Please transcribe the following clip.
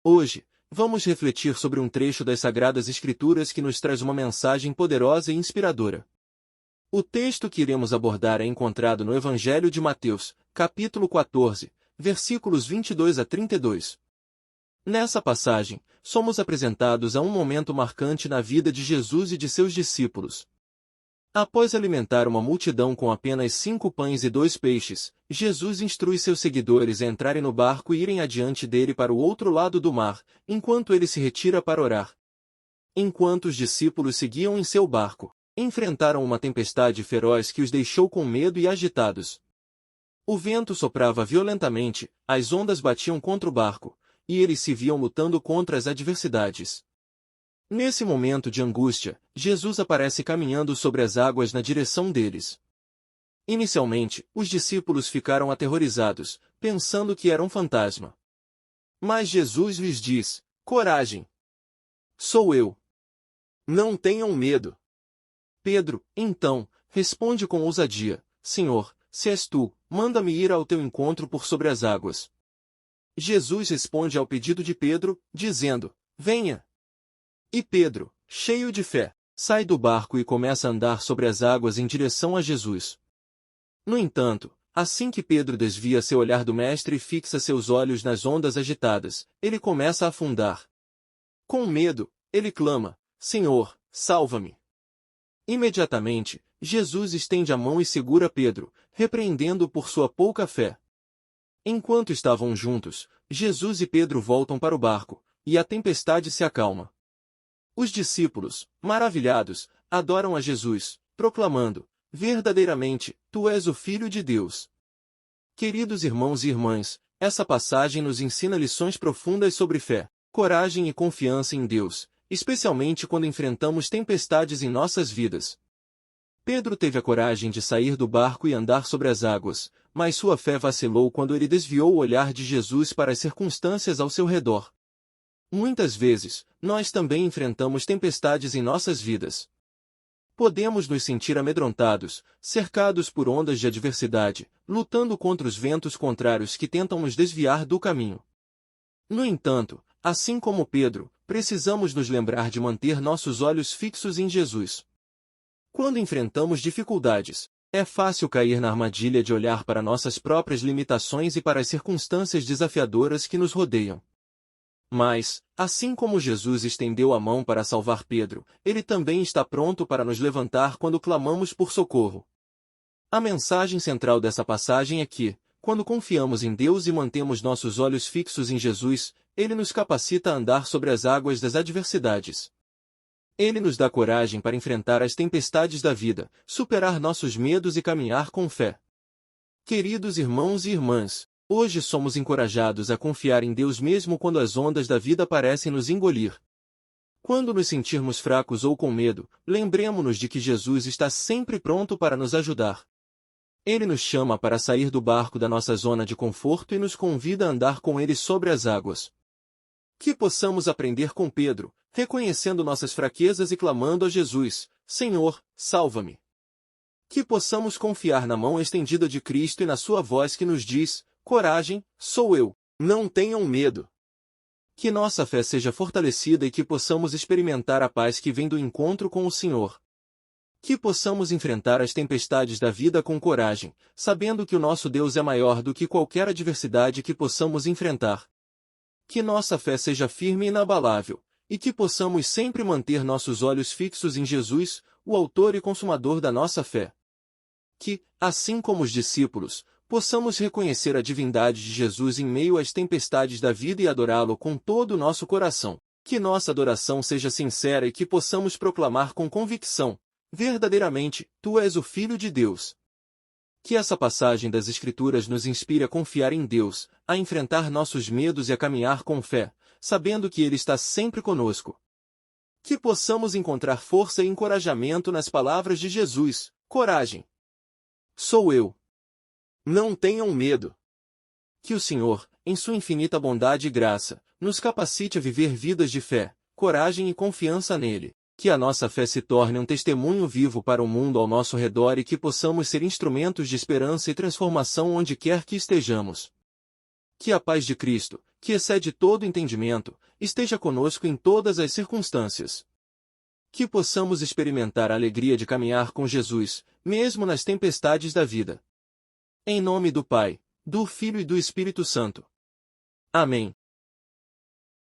Hoje, vamos refletir sobre um trecho das Sagradas Escrituras que nos traz uma mensagem poderosa e inspiradora. O texto que iremos abordar é encontrado no Evangelho de Mateus, capítulo 14, versículos 22 a 32. Nessa passagem, somos apresentados a um momento marcante na vida de Jesus e de seus discípulos. Após alimentar uma multidão com apenas 5 pães e 2 peixes, Jesus instrui seus seguidores a entrarem no barco e irem adiante dele para o outro lado do mar, enquanto ele se retira para orar. Enquanto os discípulos seguiam em seu barco, enfrentaram uma tempestade feroz que os deixou com medo e agitados. O vento soprava violentamente, as ondas batiam contra o barco, e eles se viam lutando contra as adversidades. Nesse momento de angústia, Jesus aparece caminhando sobre as águas na direção deles. Inicialmente, os discípulos ficaram aterrorizados, pensando que era um fantasma. Mas Jesus lhes diz: coragem! Sou eu! Não tenham medo! Pedro, então, responde com ousadia: Senhor, se és tu, manda-me ir ao teu encontro por sobre as águas. Jesus responde ao pedido de Pedro, dizendo: venha! E Pedro, cheio de fé, sai do barco e começa a andar sobre as águas em direção a Jesus. No entanto, assim que Pedro desvia seu olhar do Mestre e fixa seus olhos nas ondas agitadas, ele começa a afundar. Com medo, ele clama: Senhor, salva-me! Imediatamente, Jesus estende a mão e segura Pedro, repreendendo-o por sua pouca fé. Enquanto estavam juntos, Jesus e Pedro voltam para o barco, e a tempestade se acalma. Os discípulos, maravilhados, adoram a Jesus, proclamando: verdadeiramente, tu és o Filho de Deus. Queridos irmãos e irmãs, essa passagem nos ensina lições profundas sobre fé, coragem e confiança em Deus, especialmente quando enfrentamos tempestades em nossas vidas. Pedro teve a coragem de sair do barco e andar sobre as águas, mas sua fé vacilou quando ele desviou o olhar de Jesus para as circunstâncias ao seu redor. Muitas vezes, nós também enfrentamos tempestades em nossas vidas. Podemos nos sentir amedrontados, cercados por ondas de adversidade, lutando contra os ventos contrários que tentam nos desviar do caminho. No entanto, assim como Pedro, precisamos nos lembrar de manter nossos olhos fixos em Jesus. Quando enfrentamos dificuldades, é fácil cair na armadilha de olhar para nossas próprias limitações e para as circunstâncias desafiadoras que nos rodeiam. Mas, assim como Jesus estendeu a mão para salvar Pedro, ele também está pronto para nos levantar quando clamamos por socorro. A mensagem central dessa passagem é que, quando confiamos em Deus e mantemos nossos olhos fixos em Jesus, ele nos capacita a andar sobre as águas das adversidades. Ele nos dá coragem para enfrentar as tempestades da vida, superar nossos medos e caminhar com fé. Queridos irmãos e irmãs, hoje somos encorajados a confiar em Deus mesmo quando as ondas da vida parecem nos engolir. Quando nos sentirmos fracos ou com medo, lembremo-nos de que Jesus está sempre pronto para nos ajudar. Ele nos chama para sair do barco da nossa zona de conforto e nos convida a andar com ele sobre as águas. Que possamos aprender com Pedro, reconhecendo nossas fraquezas e clamando a Jesus: Senhor, salva-me. Que possamos confiar na mão estendida de Cristo e na sua voz que nos diz: coragem, sou eu, não tenham medo. Que nossa fé seja fortalecida e que possamos experimentar a paz que vem do encontro com o Senhor. Que possamos enfrentar as tempestades da vida com coragem, sabendo que o nosso Deus é maior do que qualquer adversidade que possamos enfrentar. Que nossa fé seja firme e inabalável, e que possamos sempre manter nossos olhos fixos em Jesus, o autor e consumador da nossa fé. Que, assim como os discípulos, possamos reconhecer a divindade de Jesus em meio às tempestades da vida e adorá-lo com todo o nosso coração. Que nossa adoração seja sincera e que possamos proclamar com convicção: verdadeiramente, tu és o Filho de Deus. Que essa passagem das Escrituras nos inspire a confiar em Deus, a enfrentar nossos medos e a caminhar com fé, sabendo que Ele está sempre conosco. Que possamos encontrar força e encorajamento nas palavras de Jesus: coragem! Sou eu! Não tenham medo! Que o Senhor, em sua infinita bondade e graça, nos capacite a viver vidas de fé, coragem e confiança nele. Que a nossa fé se torne um testemunho vivo para o mundo ao nosso redor e que possamos ser instrumentos de esperança e transformação onde quer que estejamos. Que a paz de Cristo, que excede todo entendimento, esteja conosco em todas as circunstâncias. Que possamos experimentar a alegria de caminhar com Jesus, mesmo nas tempestades da vida. Em nome do Pai, do Filho e do Espírito Santo. Amém.